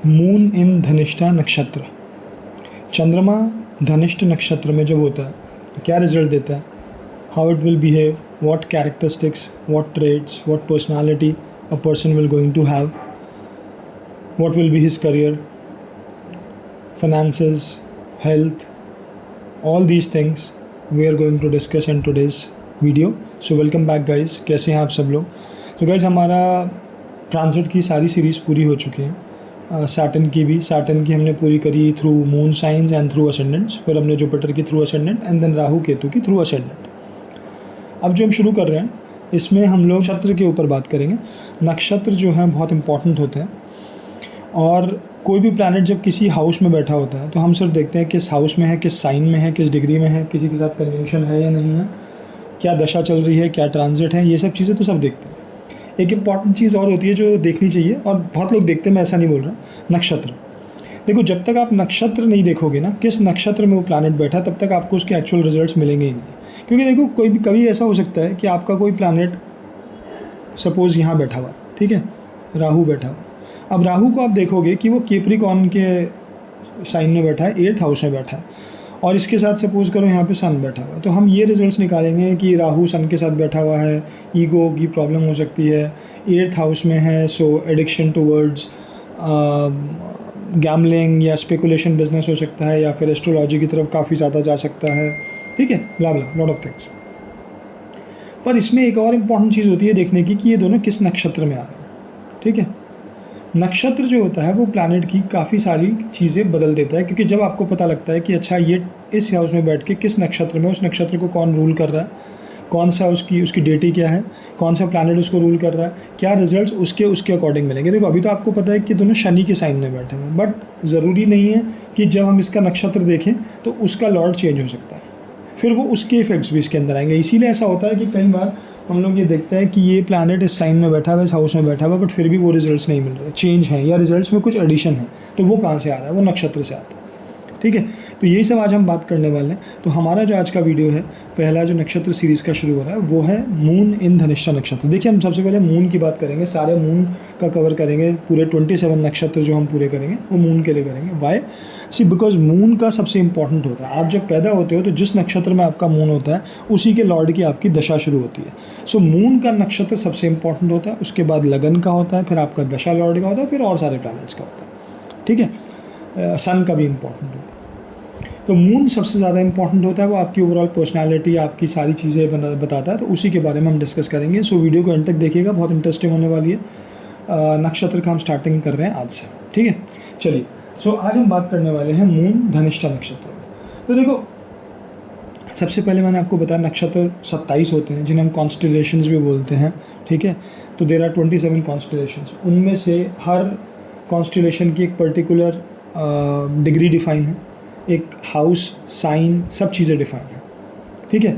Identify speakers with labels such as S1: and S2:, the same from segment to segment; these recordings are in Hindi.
S1: मून इन धनिष्ठा नक्षत्र। चंद्रमा धनिष्ठ नक्षत्र में जब होता है तो क्या रिजल्ट देता है? How it will behave, what characteristics, what traits, what personality a person will going to have, what will be his career, finances, health, all these things we are going to discuss in today's video. So welcome back guys, कैसे हैं आप सब लोग? तो guys हमारा ट्रांजिट की सारी सीरीज़ पूरी हो चुकी है। सैटर्न की हमने पूरी करी through moon science and through ascendants, फिर हमने जुपिटर की through ascendant and then Rahu Ketu की थ्रू असेंडेंट। अब जो हम शुरू कर रहे हैं इसमें हम लोग नक्षत्र के ऊपर बात करेंगे। नक्षत्र जो है बहुत इंपॉर्टेंट होते हैं और कोई भी प्लैनेट जब किसी हाउस में बैठा होता है तो हम सिर्फ देखते हैं किस हाउस में है, किस साइन में है, किस डिग्री में है, किसी के साथ कन्वेंशन है या नहीं है, क्या दशा चल रही है, क्या ट्रांजिट है, ये सब चीज़ें तो सब देखते हैं। एक इम्पॉर्टेंट चीज़ और होती है जो देखनी चाहिए और बहुत लोग देखते हैं, मैं ऐसा नहीं बोल रहा, नक्षत्र। देखो जब तक आप नक्षत्र नहीं देखोगे ना, किस नक्षत्र में वो प्लैनेट बैठा, तब तक आपको उसके एक्चुअल रिजल्ट्स मिलेंगे ही नहीं। क्योंकि देखो कभी ऐसा हो सकता है कि आपका कोई प्लैनेट सपोज़ यहाँ बैठा हुआ है, ठीक है, राहु बैठा हुआ है। अब राहु को आप देखोगे कि वो कैप्रिकॉर्न के साइन में बैठा है, 8th हाउस में बैठा है, और इसके साथ सपोज करो यहाँ पे सन बैठा हुआ है, तो हम ये रिजल्ट्स निकालेंगे कि राहु सन के साथ बैठा हुआ है, ईगो की प्रॉब्लम हो सकती है, 8th हाउस में है, सो एडिक्शन टूवर्ड्स गैम्बलिंग या स्पेकुलेशन बिजनेस हो सकता है, या फिर एस्ट्रोलॉजी की तरफ काफ़ी ज़्यादा जा सकता है, ठीक है, ब्ला ब्ला लॉट ऑफ थिंग्स। पर इसमें एक और इम्पॉर्टेंट चीज़ होती है देखने की कि ये दोनों किस नक्षत्र में आ रहे हैं, ठीक है। नक्षत्र जो होता है वो प्लैनेट की काफ़ी सारी चीज़ें बदल देता है, क्योंकि जब आपको पता लगता है कि अच्छा ये इस हाउस में बैठ के किस नक्षत्र में, उस नक्षत्र को कौन रूल कर रहा है, कौन सा उसकी डेटी क्या है, कौन सा प्लैनेट उसको रूल कर रहा है, क्या रिजल्ट्स उसके अकॉर्डिंग मिलेंगे। देखो अभी तो आपको पता है कि दोनों शनि के साइन में बैठे हुए हैं, बट ज़रूरी नहीं है कि जब हम इसका नक्षत्र देखें तो उसका लॉर्ड चेंज हो सकता है, फिर वो उसके इफेक्ट्स भी इसके अंदर आएंगे। इसीलिए ऐसा होता है कि कई बार हम लोग ये देखते हैं कि ये प्लैनेट इस साइन में बैठा हुआ है, इस हाउस में बैठा हुआ है, बट फिर भी वो रिजल्ट्स नहीं मिल रहे, चेंज है या रिजल्ट्स में कुछ एडिशन है। तो वो कहाँ से आ रहा है? वो नक्षत्र से आता है, ठीक है। तो यही सब आज हम बात करने वाले हैं। तो हमारा जो आज का वीडियो है, पहला जो नक्षत्र सीरीज़ का शुरू हो रहा है वो है मून इन धनिष्ठा नक्षत्र। देखिए हम सबसे पहले मून की बात करेंगे, सारे मून का कवर करेंगे, पूरे 27 नक्षत्र जो हम पूरे करेंगे वो मून के लिए करेंगे। वाई? सी बिकॉज मून का सबसे इंपॉर्टेंट होता है। आप जब पैदा होते हो तो जिस नक्षत्र में आपका मून होता है उसी के लॉर्ड की आपकी दशा शुरू होती है। सो मून का नक्षत्र सबसे इंपॉर्टेंट होता है, उसके बाद लगन का होता है, फिर आपका दशा लॉर्ड का होता है, फिर और सारे प्लैनेट्स का होता है, ठीक है। सन का भी इंपॉर्टेंट होता है। तो मून सबसे ज़्यादा इंपॉर्टेंट होता है, वो आपकी ओवरऑल पर्सनालिटी, आपकी सारी चीज़ें बताता है, तो उसी के बारे में हम डिस्कस करेंगे। सो वीडियो को एंड तक देखिएगा, बहुत इंटरेस्टिंग होने वाली है। नक्षत्र का हम स्टार्टिंग कर रहे हैं आज से, ठीक है। चलिए, सो आज हम बात करने वाले हैं मून धनिष्ठा नक्षत्र। तो देखो सबसे पहले मैंने आपको बताया नक्षत्र 27 होते हैं, जिन्हें हम कॉन्स्टलेशंस भी बोलते हैं, ठीक है। तो देयर आर 27 कॉन्स्टलेशंस, उनमें से हर कॉन्स्टलेशन की एक पर्टिकुलर डिग्री डिफाइन है, एक हाउस, साइन, सब चीज़ें डिफाइन है, ठीक है।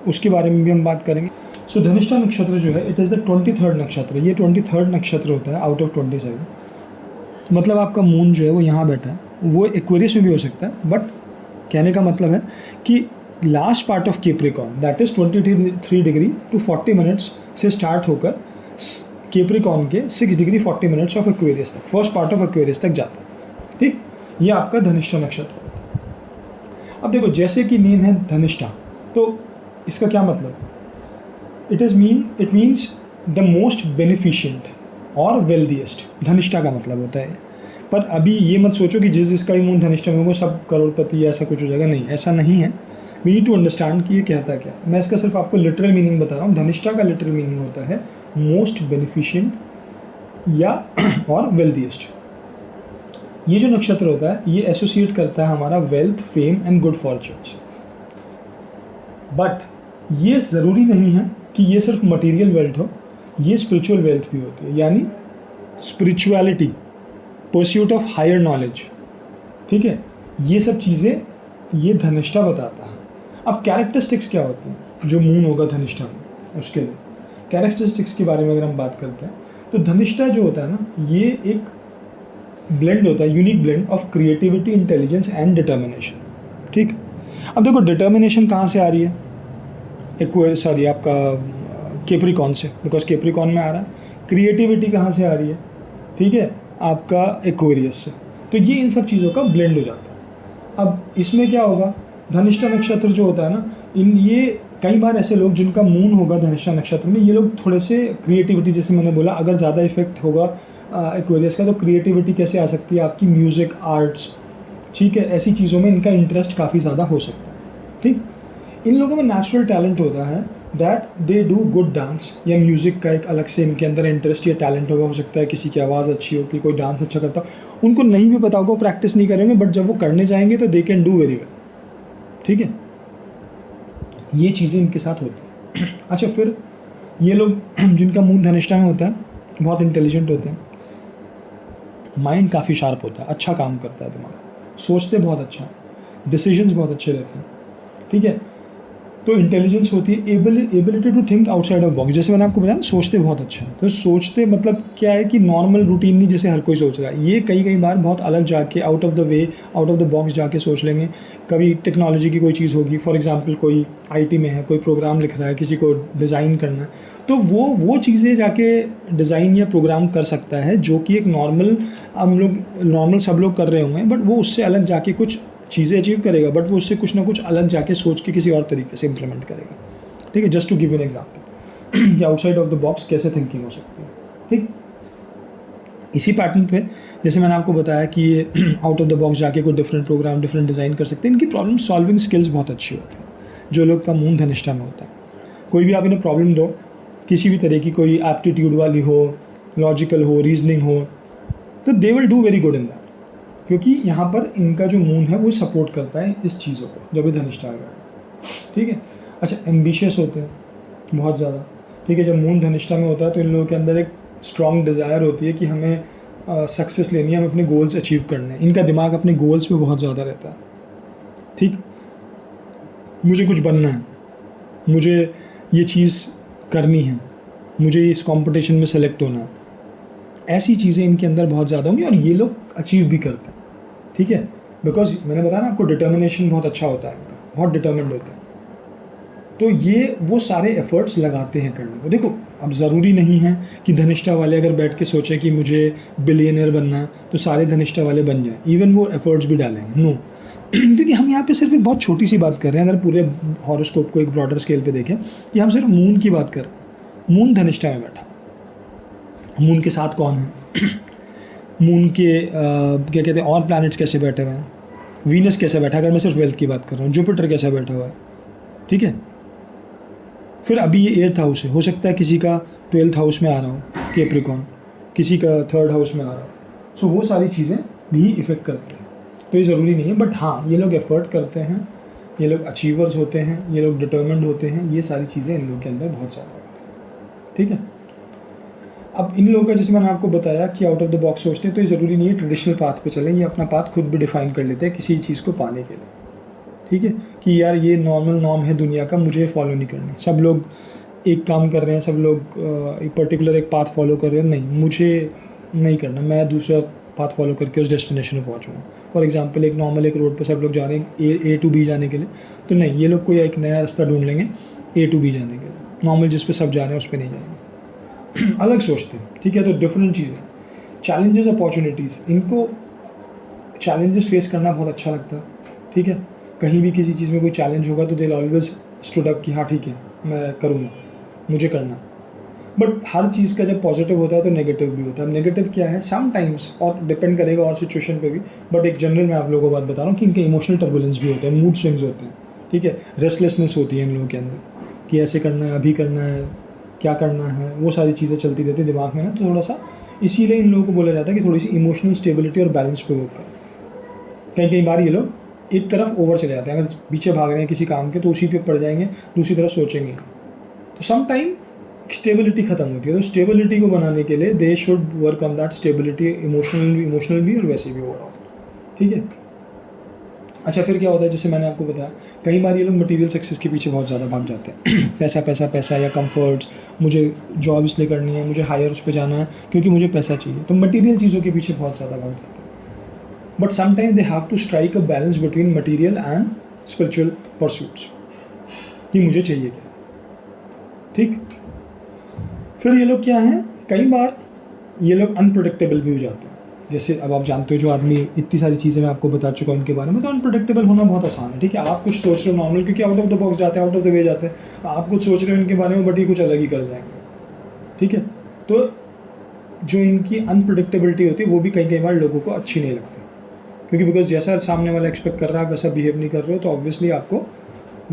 S1: उसके बारे में भी हम बात करेंगे। सो धनिष्ठा नक्षत्र जो है इट इज़ द 23rd नक्षत्र। ये 23rd नक्षत्र होता है आउट ऑफ 27। मतलब आपका मून जो है वो यहाँ बैठा है, वो एक्वेरियस में भी हो सकता है, बट कहने का मतलब है कि last part of Capricorn that is 23 degree to 40 minutes से स्टार्ट होकर कैप्रिकॉर्न के 6 डिग्री 40 मिनट्स ऑफ एक्वेरियस तक, फर्स्ट पार्ट ऑफ एक्वेरियस तक जाता है, ठीक। ये आपका धनिष्ठा नक्षत्र होता है। अब देखो जैसे कि नेम है धनिष्ठा, तो इसका क्या मतलब है? It means the most beneficent और वेल्दीएस्ट, धनिष्ठा का मतलब होता है। पर अभी ये मत सोचो कि जिसका भी मून धनिष्ठा में होगा सब करोड़पति या ऐसा कुछ हो जाएगा, नहीं, ऐसा नहीं है। वी नीड टू अंडरस्टैंड कि ये कहता क्या है। मैं इसका सिर्फ आपको लिटरल मीनिंग बता रहा हूँ। धनिष्ठा का लिटरल मीनिंग होता है मोस्ट बेनिफिशिएंट या और वेल्दीएस्ट। ये जो नक्षत्र होता है ये एसोसिएट करता है हमारा wealth, fame and good fortunes. But ये ज़रूरी नहीं है कि ये सिर्फ मटेरियल वेल्थ हो, ये स्पिरिचुअल वेल्थ भी होती है, यानी spirituality, pursuit of higher knowledge, ठीक है। ये सब चीज़ें ये धनिष्ठा बताता है। अब कैरेक्टरिस्टिक्स क्या होती हैं जो मून होगा धनिष्ठा में, उसके लिए कैरेक्टरिस्टिक्स के बारे में अगर हम बात करते हैं तो धनिष्ठा जो होता है ना, ये एक ब्लेंड होता है, unique blend of creativity, intelligence and determination, ठीक। अब देखो डिटर्मिनेशन कहाँ से आ रही है? आपका कैप्रिकॉर्न से, बिकॉज कैप्रिकॉर्न में आ रहा है। क्रिएटिविटी कहाँ से आ रही है? ठीक है, आपका एक्वेरियस से, तो ये इन सब चीज़ों का ब्लेंड हो जाता है। अब इसमें क्या होगा, धनिष्ठा नक्षत्र जो होता है ना, ये कई बार ऐसे लोग जिनका मून होगा धनिष्ठा नक्षत्र में, ये लोग थोड़े से क्रिएटिविटी, जैसे मैंने बोला अगर ज़्यादा इफेक्ट होगा एक्वेरियस का, तो क्रिएटिविटी कैसे आ सकती है आपकी, म्यूज़िक, आर्ट्स, ठीक है, ऐसी चीज़ों में इनका इंटरेस्ट काफ़ी ज़्यादा हो सकता है। ठीक, इन लोगों में नेचुरल टैलेंट होता है that they do good dance, या म्यूज़िक का एक अलग से इनके अंदर इंटरेस्ट या टैलेंट होगा, हो सकता है किसी की आवाज़ अच्छी हो, कि कोई डांस अच्छा करता, उनको नहीं भी पता होगा, प्रैक्टिस नहीं करेंगे, बट जब वो करने जाएंगे तो they can do very well. ठीक है, ये चीज़ें इनके साथ होती हैं। अच्छा, फिर ये लोग जिनका मून धनिष्ठा में होता है बहुत इंटेलिजेंट होते हैं, माइंड काफ़ी शार्प होता है, अच्छा काम करता है दिमाग, सोचते बहुत अच्छा है, डिसीजंस बहुत अच्छे रहते हैं। ठीक है, तो इंटेलिजेंस होती है, ability to think outside of box, जैसे मैंने आपको बताया ना, सोचते बहुत अच्छा है। तो सोचते मतलब क्या है कि नॉर्मल रूटीन नहीं जैसे हर कोई सोच रहा है, ये कई बार बहुत अलग जाके out of the way, out of the box जाके सोच लेंगे। कभी टेक्नोलॉजी की कोई चीज़ होगी, फॉर एग्जांपल कोई आईटी में है, कोई प्रोग्राम लिख रहा है, किसी को डिज़ाइन करना है, तो वो चीज़ें जाके डिज़ाइन या प्रोग्राम कर सकता है, जो कि एक नॉर्मल सब लोग कर रहे होंगे, बट वो उससे अलग जाके कुछ चीज़ें अचीव करेगा, बट वो उससे कुछ ना कुछ अलग जाके सोच के किसी और तरीके से इम्प्लीमेंट करेगा। ठीक है, just to give an example कि आउटसाइड ऑफ द बॉक्स कैसे थिंकिंग हो सकती है। ठीक, इसी पैटर्न पे जैसे मैंने आपको बताया कि ये आउट ऑफ द बॉक्स जाके कोई डिफरेंट प्रोग्राम, डिफरेंट डिज़ाइन कर सकते हैं। इनकी प्रॉब्लम सॉल्विंग स्किल्स बहुत अच्छी होती है, जो लोग का मून धनिष्ठा में होता है। कोई भी आप इन्हें प्रॉब्लम दो, किसी भी तरह की, कोई एप्टीट्यूड वाली हो, लॉजिकल हो, रीजनिंग हो, तो they will do very good in that, क्योंकि यहाँ पर इनका जो मून है वो सपोर्ट करता है इस चीज़ों को, जब भी धनिष्ठा आएगा। ठीक है, अच्छा, एम्बिशियस होते हैं बहुत ज़्यादा। ठीक है, जब मून धनिष्ठा में होता है तो इन लोगों के अंदर एक स्ट्रॉन्ग डिज़ायर होती है कि हमें सक्सेस लेनी है, हमें अपने गोल्स अचीव करने हैं। इनका दिमाग अपने गोल्स पे बहुत ज़्यादा रहता है। ठीक, मुझे कुछ बनना है, मुझे ये चीज़ करनी है, मुझे इस कंपटीशन में सेलेक्ट होना है, ऐसी चीज़ें इनके अंदर बहुत ज़्यादा होंगी, और ये लोग अचीव भी करते हैं। ठीक है, बिकॉज मैंने बताया ना आपको, डिटर्मिनेशन बहुत अच्छा होता है इनका, बहुत डिटर्मिन्ड होता है, तो ये वो सारे एफर्ट्स लगाते हैं करने को। देखो, अब ज़रूरी नहीं है कि धनिष्ठा वाले अगर बैठ के सोचें कि मुझे बिलियनर बनना है तो सारे धनिष्ठा वाले बन जाएं, इवन वो एफर्ट्स भी डालेंगे, नो क्योंकि हम यहाँ पे सिर्फ एक बहुत छोटी सी बात कर रहे हैं। अगर पूरे हॉरोस्कोप को एक ब्रॉडर स्केल पे देखें कि हम सिर्फ मून की बात कर रहे हैं, मून धनिष्ठा में बैठा, मून के साथ कौन है, मून के क्या कहते हैं और प्लैनेट्स कैसे बैठे हुए हैं, वीनस कैसे बैठा है, अगर मैं सिर्फ वेल्थ की बात कर रहा हूँ, जुपिटर कैसा बैठा हुआ है। ठीक है, फिर अभी ये 8th हाउस है, हो सकता है किसी का 12th हाउस में आ रहा हो कैप्रिकॉर्न, किसी का 3rd हाउस में आ रहा हो, सो वो सारी चीज़ें भी इफ़ेक्ट करती हैं। तो ये ज़रूरी नहीं है, बट हाँ, ये लोग एफर्ट करते हैं, ये लोग अचीवर्स होते हैं, ये लोग डिटर्मिन्ड होते हैं, ये सारी चीज़ें इन लोगों के अंदर बहुत ज़्यादा होती हैं। ठीक है, अब इन लोगों का जैसे मैंने आपको बताया कि आउट ऑफ द बॉक्स सोचते हैं, तो ये ज़रूरी नहीं है ट्रेडिशनल पाथ पे चलें, ये अपना पाथ खुद भी डिफाइन कर लेते हैं किसी चीज़ को पाने के लिए। ठीक है, कि यार ये नॉर्मल नॉर्म है दुनिया का, मुझे फॉलो नहीं करनी। सब लोग एक काम कर रहे हैं, सब लोग एक पर्टिकुलर एक पाथ फॉलो कर रहे हैं, नहीं, मुझे नहीं करना, मैं दूसरा पाथ फॉलो करके उस डेस्टिनेशन में पहुँचूँगा। फॉर एग्जांपल, एक नॉर्मल एक रोड पर सब लोग जा रहे हैं ए टू बी जाने के लिए, तो नहीं, ये लोग कोई एक नया रास्ता ढूंढ लेंगे ए टू बी जाने के लिए, नॉर्मल जिस पे सब जा रहे हैं उस पर नहीं जाएंगे। अलग सोचते हैं। ठीक है, तो डिफरेंट चीज़ें, चैलेंजेस, अपॉर्चुनिटीज़, इनको चैलेंजेस फेस करना बहुत अच्छा लगता है। ठीक है, कहीं भी किसी चीज़ में कोई चैलेंज होगा तो दे ऑलवेज स्टूड अप कि हाँ ठीक है, मैं करूँगा, मुझे करना। बट हर चीज़ का जब पॉजिटिव होता है तो नेगेटिव भी होता है। नेगेटिव क्या है, समटाइम्स, और डिपेंड करेगा और सिचुएशन पे भी, बट एक जनरल मैं आप लोगों को बात बता रहा हूँ कि इनके इमोशनल टर्बुलेंस भी होते हैं, मूड स्विंग्स होते हैं। ठीक है, रेस्टलेसनेस होती है इन लोगों के अंदर कि ऐसे करना है, अभी करना है, क्या करना है, वो सारी चीज़ें चलती रहती है दिमाग में ना, तो थोड़ा सा इसीलिए इन लोगों को बोला जाता है कि थोड़ी सी इमोशनल स्टेबिलिटी और बैलेंस पे वर्क करें। कई बार ये लोग एक तरफ ओवर चले जाते हैं, अगर पीछे भाग रहे हैं किसी काम के तो उसी पे पड़ जाएंगे, दूसरी तरफ सोचेंगे, तो सम टाइम स्टेबिलिटी ख़त्म होती है। तो स्टेबिलिटी को बनाने के लिए they should work on that stability, emotional भी और वैसे भी ओवरऑल। ठीक है, अच्छा, फिर क्या होता है, जैसे मैंने आपको बताया, कई बार ये लोग मटेरियल सक्सेस के पीछे बहुत ज़्यादा भाग जाते हैं। पैसा पैसा पैसा, या कंफर्ट्स, मुझे जॉब इसलिए करनी है, मुझे हायर उस पर जाना है क्योंकि मुझे पैसा चाहिए, तो मटेरियल चीज़ों के पीछे बहुत ज़्यादा भाग जाते हैं। But sometime they have to strike a balance between material and spiritual pursuits, कि मुझे चाहिए क्या। ठीक, फिर ये लोग क्या हैं, कई बार ये लोग अनप्रोडिक्टेबल भी हो जाते हैं। जैसे अब आप जानते हो जो आदमी इतनी सारी चीज़ें मैं आपको बता चुका हूँ इनके बारे में, तो अनप्रेडिक्टेबल होना बहुत आसान है, ठीक है। आप कुछ सोच रहे हो नॉर्मल, क्योंकि आउट ऑफ द बॉक्स जाते हैं, आउट ऑफ द वे जाते हैं, आप कुछ सोच रहे हो इनके बारे में बट ये कुछ अलग ही कर जाएंगे, ठीक है। तो जो इनकी अनप्रेडिक्टेबिलिटी होती है वो भी कई बार लोगों को अच्छी नहीं लगती, क्योंकि बिकॉज जैसा सामने वाला एक्सपेक्ट कर रहा है वैसा बिहेव नहीं कर रहे हो, तो ऑब्वियसली आपको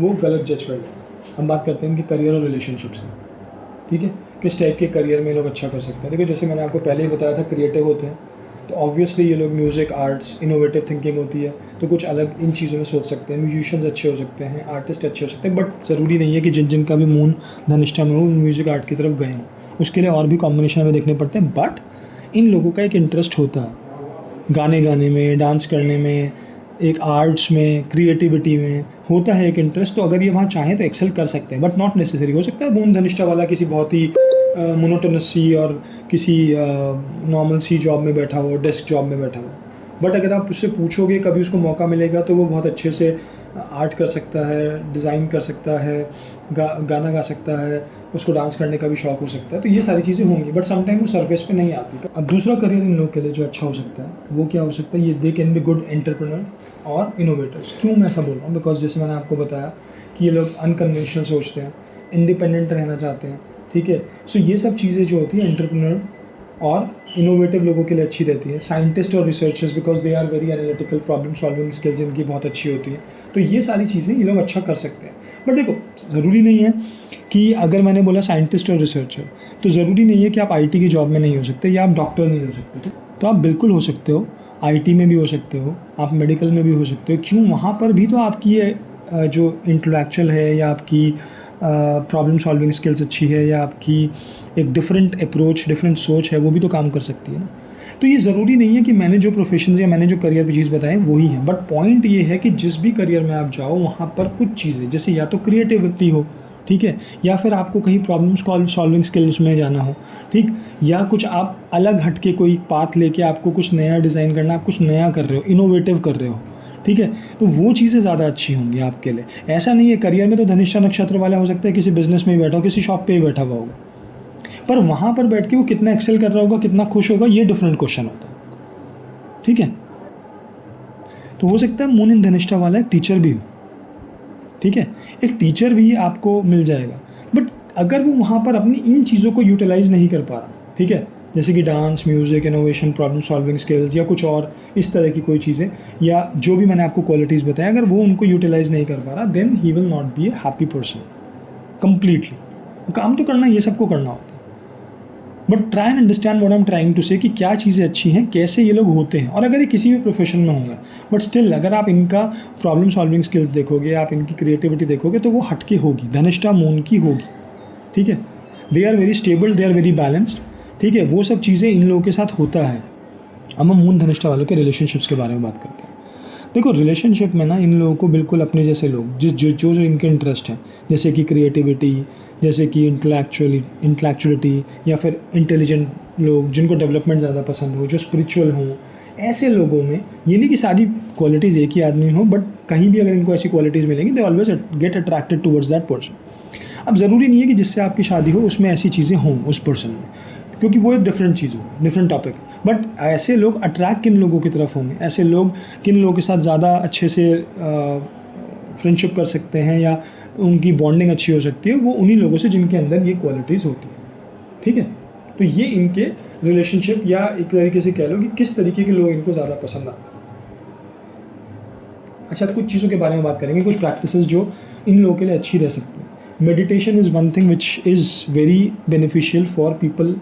S1: वो गलत जज कर लेगा। हम बात करते हैं इनके करियर और रिलेशनशिप्स में, ठीक है, किस टाइप के करियर में लोग अच्छा कर सकते हैं। देखो जैसे मैंने आपको पहले ही बताया था, क्रिएटिव होते हैं, तो ऑब्वियसली ये लोग म्यूज़िक, आर्ट्स, इनोवेटिव थिंकिंग होती है, तो कुछ अलग इन चीज़ों में सोच सकते हैं। म्यूजिशियंस अच्छे हो सकते हैं, आर्टिस्ट अच्छे हो सकते हैं, बट ज़रूरी नहीं है कि जिन जिनका भी मून धनिष्ठा में हो म्यूज़िक आर्ट की तरफ गए हों, उसके लिए और भी कॉम्बिनेशन हमें देखने पड़ते हैं। बट इन लोगों का एक इंटरेस्ट होता है गाने गाने में, डांस करने में, एक आर्ट्स में, क्रिएटिविटी में होता है एक इंटरेस्ट, तो अगर ये वहाँ चाहें तो एक्सेल कर सकते हैं, बट नॉट नेसेसरी। हो सकता है मून धनिष्ठा वाला किसी बहुत ही मोनोटोनस सी और किसी नॉर्मल सी जॉब में बैठा हो, डेस्क जॉब में बैठा हो, बट अगर आप उससे पूछोगे कभी उसको मौका मिलेगा तो वो बहुत अच्छे से आर्ट कर सकता है, डिज़ाइन कर सकता है, गाना गा सकता है, उसको डांस करने का भी शौक हो सकता है, तो ये सारी चीज़ें होंगी, बट समटाइम वो सरफेस पे नहीं आती। अब दूसरा करियर इन लोग के लिए जो अच्छा हो सकता है वो क्या हो सकता है, ये they can be good entrepreneur और इनोवेटर्स। क्यों मैं ऐसा बोल रहा हूँ, बिकॉज जैसे मैंने आपको बताया कि ये लोग अनकन्वेंशनल सोचते हैं, इंडिपेंडेंट रहना चाहते हैं, ठीक है। सो ये सब चीज़ें जो होती है एंटरप्रेन्योर और इनोवेटिव लोगों के लिए अच्छी रहती है। साइंटिस्ट और researchers, because they are very analytical, problem solving skills इनकी बहुत अच्छी होती है, तो ये सारी चीज़ें ये लोग अच्छा कर सकते हैं। बट देखो ज़रूरी नहीं है कि अगर मैंने बोला साइंटिस्ट और रिसर्चर, तो ज़रूरी नहीं है कि आप आईटी की जॉब में नहीं हो सकते या आप डॉक्टर नहीं हो सकते, तो आप बिल्कुल हो सकते हो, आईटी में भी हो सकते हो, आप मेडिकल में भी हो सकते हो। क्यों, वहाँ पर भी तो आपकी ये जो इंटेलेक्चुअल है या आपकी प्रॉब्लम सॉल्विंग स्किल्स अच्छी है या आपकी एक डिफरेंट अप्रोच, डिफरेंट सोच है, वो भी तो काम कर सकती है ना। तो ये ज़रूरी नहीं है कि मैंने जो प्रोफेशंस या मैंने जो करियर पे चीज़ बताएं वही है, बट पॉइंट ये है कि जिस भी करियर में आप जाओ वहाँ पर कुछ चीज़ें, जैसे या तो क्रिएटिविटी हो, ठीक है, या फिर आपको कहीं प्रॉब्लम सॉल्विंग स्किल्स में जाना हो, ठीक, या कुछ आप अलग हट के कोई पाथ लेके आपको कुछ नया डिज़ाइन करना, आप कुछ नया कर रहे हो, इनोवेटिव कर रहे हो, ठीक है, तो वो चीज़ें ज़्यादा अच्छी होंगी आपके लिए। ऐसा नहीं है करियर में तो धनिष्ठा नक्षत्र वाला हो सकता है किसी बिजनेस में ही बैठा हो, किसी शॉप पे ही बैठा हुआ होगा, पर वहाँ पर बैठ के वो कितना एक्सेल कर रहा होगा, कितना खुश होगा, ये डिफरेंट क्वेश्चन होता है, ठीक है। तो हो सकता है मून इन धनिष्ठा वाला एक टीचर भी हो, ठीक है, एक टीचर भी आपको मिल जाएगा, बट अगर वो वहाँ पर अपनी इन चीज़ों को यूटिलाइज़ नहीं कर पा रहा, ठीक है, जैसे कि dance, music, innovation, problem solving skills या कुछ और इस तरह की कोई चीज़ें, या जो भी मैंने आपको क्वालिटीज़ बताया, अगर वो उनको यूटिलाइज़ नहीं कर पा रहा, then he will not be a happy person completely. काम तो करना, ये सबको करना होता है, but try and understand what I am trying to say कि क्या चीज़ें अच्छी हैं, कैसे ये लोग होते हैं, और अगर ये किसी भी प्रोफेशन में होंगे, बट स्टिल अगर आप इनका प्रॉब्लम सॉल्विंग स्किल्स देखोगे, आप इनकी क्रिएटिविटी देखोगे, तो वो हटके होगी, धनिष्ठा मून की होगी, ठीक है। They are very stable, they are very balanced, ठीक है, वो सब चीज़ें इन लोगों के साथ होता है। अब हम मून धनिष्ठा वालों के रिलेशनशिप्स के बारे में बात करते हैं। देखो रिलेशनशिप में ना इन लोगों को बिल्कुल अपने जैसे लोग, जो इनके इंटरेस्ट हैं, जैसे कि क्रिएटिविटी, जैसे कि इंटेलेक्चुअलिटी, या फिर इंटेलिजेंट लोग जिनको डेवलपमेंट ज़्यादा पसंद हो, जो स्पिरिचुअल हों, ऐसे लोगों में ये नहीं कि सारी क्वालिटीज़ एक ही आदमी हो, बट कहीं भी अगर इनको ऐसी क्वालिटीज़ मिलेंगी, they always get attracted towards that person. अब ज़रूरी नहीं है कि जिससे आपकी शादी हो उसमें ऐसी चीज़ें हों उस पर्सन में, क्योंकि वो एक डिफरेंट चीज़ हो, डिफरेंट टॉपिक, बट ऐसे लोग अट्रैक्ट किन लोगों की तरफ होंगे, ऐसे लोग किन लोगों के साथ ज़्यादा अच्छे से फ्रेंडशिप कर सकते हैं या उनकी बॉन्डिंग अच्छी हो सकती है, वो उन्हीं लोगों से जिनके अंदर ये क्वालिटीज़ होती है, ठीक है। तो ये इनके रिलेशनशिप, या एक तरीके से कह लो कि किस तरीके के लोग इनको ज़्यादा पसंद आते हैं। अच्छा, कुछ चीज़ों के बारे में बात करेंगे, कुछ प्रैक्टिसेस जो इन लोगों के लिए अच्छी रह सकती हैं। Meditation is one thing which is very beneficial for people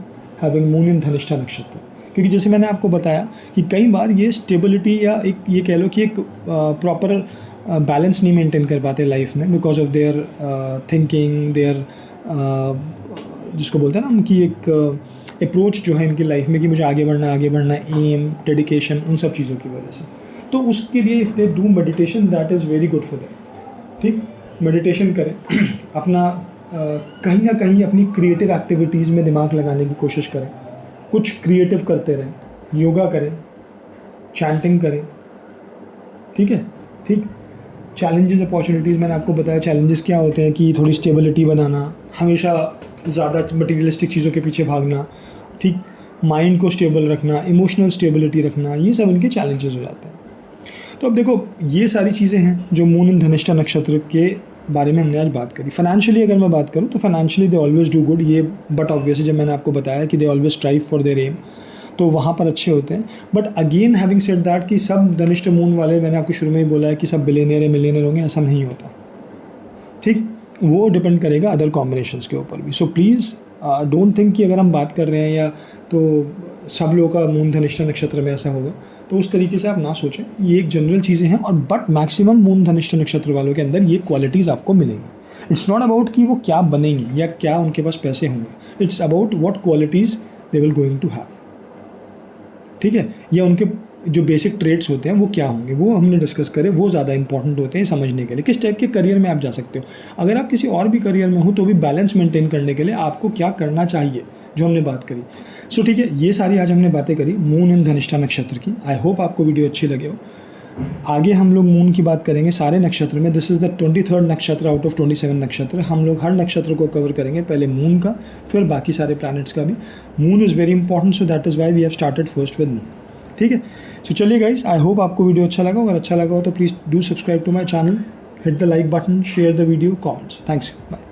S1: having moon in Dhanishtha नक्षत्र, क्योंकि जैसे मैंने आपको बताया कि कई बार ये स्टेबिलिटी या एक ये कह लो कि एक प्रॉपर बैलेंस नहीं मेंटेन कर पाते लाइफ में, because of their thinking, their जिसको बोलते हैं ना हम कि एक अप्रोच जो है इनकी लाइफ में कि मुझे आगे बढ़ना, एम, डेडिकेशन, उन सब चीज़ों की वजह से। तो उसके लिए if they do meditation, that is very good for them, ठीक। मेडिटेशन करें, अपना कहीं ना कहीं अपनी क्रिएटिव एक्टिविटीज़ में दिमाग लगाने की कोशिश करें, कुछ क्रिएटिव करते रहें, योगा करें, चैंटिंग करें, ठीक है, ठीक। चैलेंजेस, अपॉर्चुनिटीज़, मैंने आपको बताया चैलेंजेस क्या होते हैं कि थोड़ी स्टेबिलिटी बनाना, हमेशा ज़्यादा मटीरियलिस्टिक चीज़ों के पीछे भागना, ठीक, माइंड को स्टेबल रखना, इमोशनल स्टेबिलिटी रखना, ये सब इनके चैलेंजेस हो जाते हैं। तो अब देखो ये सारी चीज़ें हैं जो मून इन धनिष्ठा नक्षत्र के बारे में हमने आज बात करी। फाइनेंशियली अगर मैं बात करूँ तो financially they always do good, ये बट ऑब्वियसली जब मैंने आपको बताया कि they always strive for their aim, तो वहाँ पर अच्छे होते हैं। But again having said that कि सब धनिष्ठ मून वाले, मैंने आपको शुरू में ही बोला है कि सब बिलियनियर या मिलियनियर होंगे, ऐसा नहीं होता, ठीक। वो डिपेंड करेगा अदर कॉम्बिनेशंस के ऊपर भी। सो प्लीज़ डोंट थिंक कि अगर हम बात कर रहे हैं या तो सब लोगों का मून धनिष्ठा नक्षत्र में ऐसा होगा, तो उस तरीके से आप ना सोचें। ये एक जनरल चीज़ें हैं, और बट मैक्सिमम मून धनिष्ठा नक्षत्र वालों के अंदर ये क्वालिटीज़ आपको मिलेंगी। इट्स नॉट अबाउट कि वो क्या बनेंगी या क्या उनके पास पैसे होंगे, it's about what qualities they will going to have, ठीक है। या उनके जो बेसिक ट्रेड्स होते हैं वो क्या होंगे, वो हमने डिस्कस करे, वो ज़्यादा इंपॉर्टेंट होते हैं समझने के लिए। किस टाइप के करियर में आप जा सकते हो, अगर आप किसी और भी करियर में हो तो भी बैलेंस मेंटेन करने के लिए आपको क्या करना चाहिए, जो हमने बात करी। सो ठीक है, ये सारी आज हमने बातें करी मून इन धनिष्ठा नक्षत्र की। आई होप आपको वीडियो अच्छी लगे हो। आगे हम लोग मून की बात करेंगे सारे नक्षत्र में। दिस इज़ द 23rd नक्षत्र आउट ऑफ 27 नक्षत्र। हम लोग हर नक्षत्र को कवर करेंगे, पहले मून का, फिर बाकी सारे प्लैनेट्स का भी। Moon is very important, so that is why we have started first with moon, ठीक है। सो चलिए गाइस, आई होप आपको वीडियो अच्छा लगा। अगर अच्छा लगा हो तो please do subscribe to my channel, hit the like button, share the video, comments. Thanks, bye.